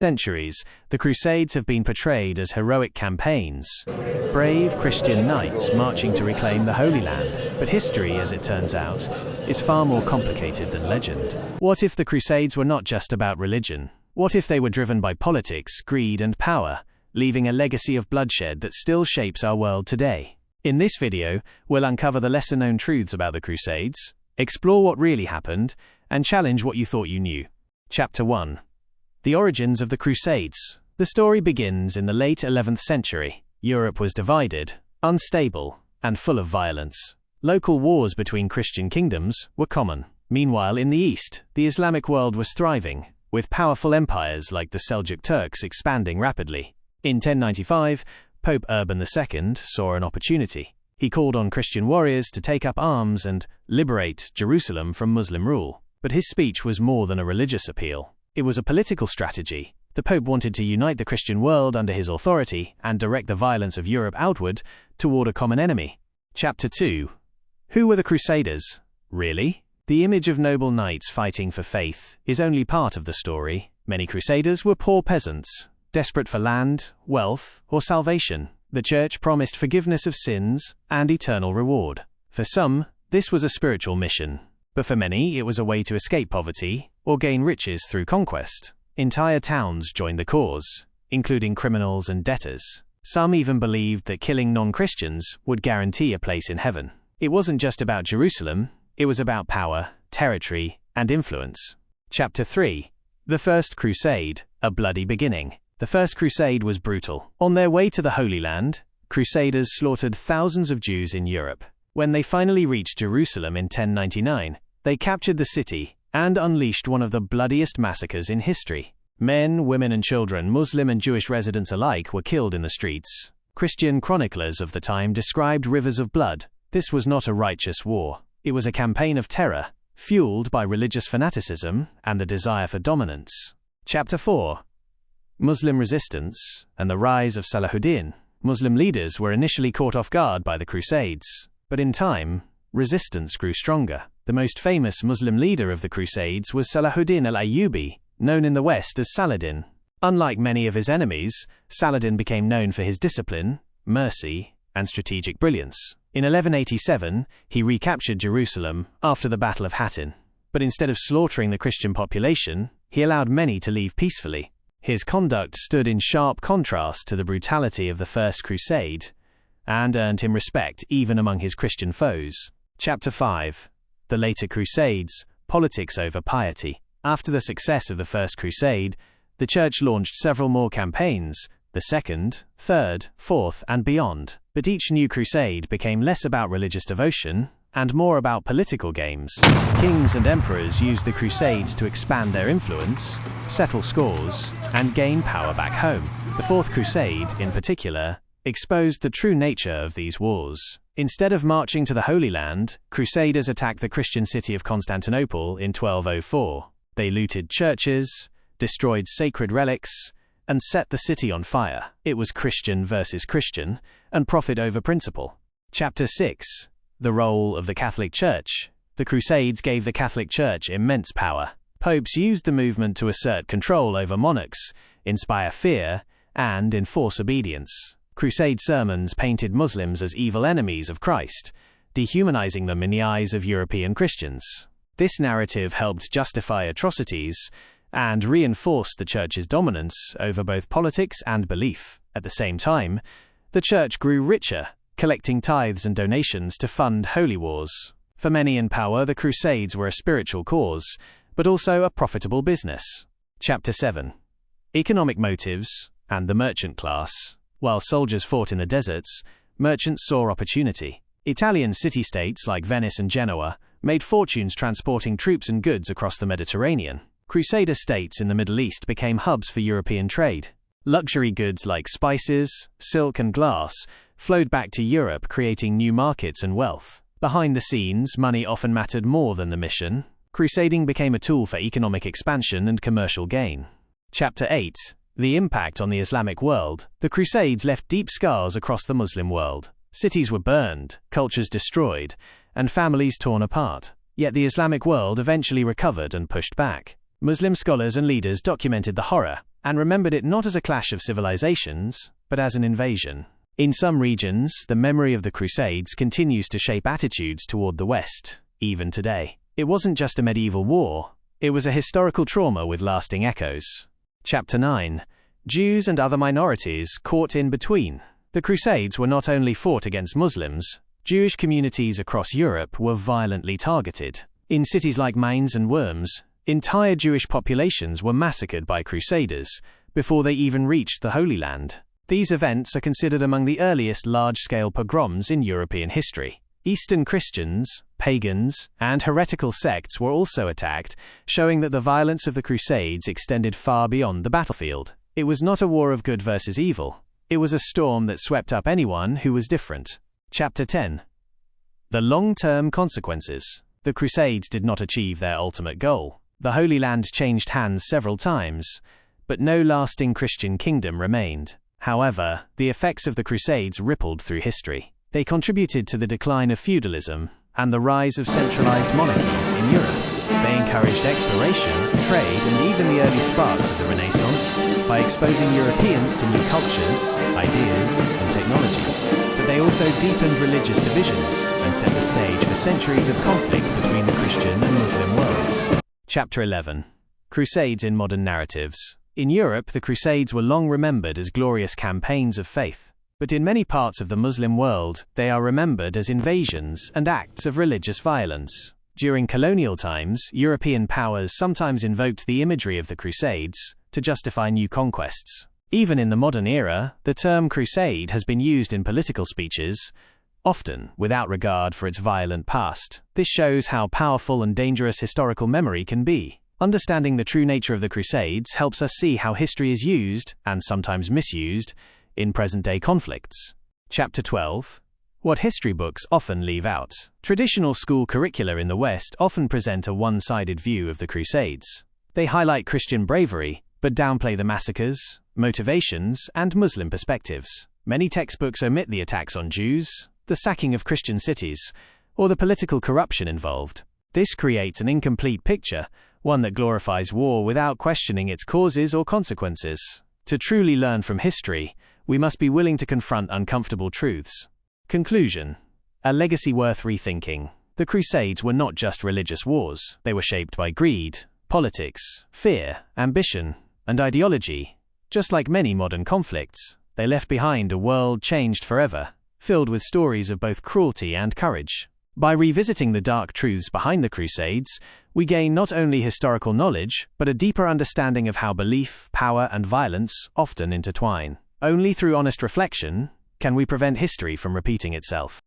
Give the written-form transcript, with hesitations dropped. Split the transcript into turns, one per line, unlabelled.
centuries, the Crusades have been portrayed as heroic campaigns, brave Christian knights marching to reclaim the Holy Land. But history, as it turns out, is far more complicated than legend. What if the Crusades were not just about religion? What if they were driven by politics, greed, and power, leaving a legacy of bloodshed that still shapes our world today? In this video, we'll uncover the lesser-known truths about the Crusades, explore what really happened, and challenge what you thought you knew. Chapter 1. The origins of the Crusades. The story begins in the late 11th century. Europe was divided, unstable, and full of violence. Local wars between Christian kingdoms were common. Meanwhile, in the East, the Islamic world was thriving, with powerful empires like the Seljuk Turks expanding rapidly. In 1095, Pope Urban II saw an opportunity. He called on Christian warriors to take up arms and liberate Jerusalem from Muslim rule. But his speech was more than a religious appeal. It was a political strategy. The Pope wanted to unite the Christian world under his authority and direct the violence of Europe outward toward a common enemy. Chapter 2. Who were the Crusaders? Really? The image of noble knights fighting for faith is only part of the story. Many Crusaders were poor peasants, desperate for land, wealth, or salvation. The Church promised forgiveness of sins and eternal reward. For some, this was a spiritual mission. But for many, it was a way to escape poverty or gain riches through conquest. Entire towns joined the cause, including criminals and debtors. Some even believed that killing non-Christians would guarantee a place in heaven. It wasn't just about Jerusalem, it was about power, territory, and influence. Chapter 3. The First Crusade, a bloody beginning. The First Crusade was brutal. On their way to the Holy Land, Crusaders slaughtered thousands of Jews in Europe. When they finally reached Jerusalem in 1099, they captured the city and unleashed one of the bloodiest massacres in history. Men, women, and children, Muslim and Jewish residents alike, were killed in the streets. Christian chroniclers of the time described rivers of blood. This was not a righteous war. It was a campaign of terror, fueled by religious fanaticism and the desire for dominance. Chapter 4. Muslim resistance and the rise of Saladin. Muslim leaders were initially caught off guard by the Crusades, but in time, resistance grew stronger. The most famous Muslim leader of the Crusades was Saladin al-Ayyubi, known in the West as Saladin. Unlike many of his enemies, Saladin became known for his discipline, mercy, and strategic brilliance. In 1187, he recaptured Jerusalem after the Battle of Hattin. But instead of slaughtering the Christian population, he allowed many to leave peacefully. His conduct stood in sharp contrast to the brutality of the First Crusade, and earned him respect even among his Christian foes. Chapter 5. The Later Crusades, politics over piety. After the success of the First Crusade, the Church launched several more campaigns, the Second, Third, Fourth, and beyond. But each new crusade became less about religious devotion and more about political games. Kings and emperors used the Crusades to expand their influence, settle scores, and gain power back home. The Fourth Crusade, in particular, exposed the true nature of these wars. Instead of marching to the Holy Land, Crusaders attacked the Christian city of Constantinople in 1204. They looted churches, destroyed sacred relics, and set the city on fire. It was Christian versus Christian, and profit over principle. Chapter 6. The role of the Catholic Church. The Crusades gave the Catholic Church immense power. Popes used the movement to assert control over monarchs, inspire fear, and enforce obedience. Crusade sermons painted Muslims as evil enemies of Christ, dehumanizing them in the eyes of European Christians. This narrative helped justify atrocities and reinforced the Church's dominance over both politics and belief. At the same time, the Church grew richer, collecting tithes and donations to fund holy wars. For many in power, the Crusades were a spiritual cause, but also a profitable business. Chapter 7. Economic motives and the merchant class. While soldiers fought in the deserts, merchants saw opportunity. Italian city-states like Venice and Genoa made fortunes transporting troops and goods across the Mediterranean. Crusader states in the Middle East became hubs for European trade. Luxury goods like spices, silk, and glass flowed back to Europe, creating new markets and wealth. Behind the scenes, money often mattered more than the mission. Crusading became a tool for economic expansion and commercial gain. Chapter 8. The impact on the Islamic world. The Crusades left deep scars across the Muslim world. Cities were burned, cultures destroyed, and families torn apart. Yet the Islamic world eventually recovered and pushed back. Muslim scholars and leaders documented the horror, and remembered it not as a clash of civilizations, but as an invasion. In some regions, the memory of the Crusades continues to shape attitudes toward the West, even today. It wasn't just a medieval war, it was a historical trauma with lasting echoes. Chapter 9. Jews and other minorities caught in between. The Crusades were not only fought against Muslims, Jewish communities across Europe were violently targeted. In cities like Mainz and Worms, entire Jewish populations were massacred by Crusaders before they even reached the Holy Land. These events are considered among the earliest large-scale pogroms in European history. Eastern Christians, pagans, and heretical sects were also attacked, showing that the violence of the Crusades extended far beyond the battlefield. It was not a war of good versus evil. It was a storm that swept up anyone who was different. Chapter 10. The long-term consequences. The Crusades did not achieve their ultimate goal. The Holy Land changed hands several times, but no lasting Christian kingdom remained. However, the effects of the Crusades rippled through history. They contributed to the decline of feudalism and the rise of centralized monarchies in Europe. They encouraged exploration, trade, and even the early sparks of the Renaissance by exposing Europeans to new cultures, ideas, and technologies. But they also deepened religious divisions and set the stage for centuries of conflict between the Christian and Muslim worlds. Chapter 11. Crusades in modern narratives. In Europe, the Crusades were long remembered as glorious campaigns of faith. But in many parts of the Muslim world, they are remembered as invasions and acts of religious violence. During colonial times, European powers sometimes invoked the imagery of the Crusades to justify new conquests. Even in the modern era, the term crusade has been used in political speeches, often without regard for its violent past. This shows how powerful and dangerous historical memory can be. Understanding the true nature of the Crusades helps us see how history is used, and sometimes misused, in present-day conflicts. Chapter 12. What history books often leave out. Traditional school curricula in the West often present a one-sided view of the Crusades. They highlight Christian bravery, but downplay the massacres, motivations, and Muslim perspectives. Many textbooks omit the attacks on Jews, the sacking of Christian cities, or the political corruption involved. This creates an incomplete picture, one that glorifies war without questioning its causes or consequences. To truly learn from history, we must be willing to confront uncomfortable truths. Conclusion. A legacy worth rethinking. The Crusades were not just religious wars. They were shaped by greed, politics, fear, ambition, and ideology. Just like many modern conflicts, they left behind a world changed forever, filled with stories of both cruelty and courage. By revisiting the dark truths behind the Crusades, we gain not only historical knowledge, but a deeper understanding of how belief, power, and violence often intertwine. Only through honest reflection can we prevent history from repeating itself.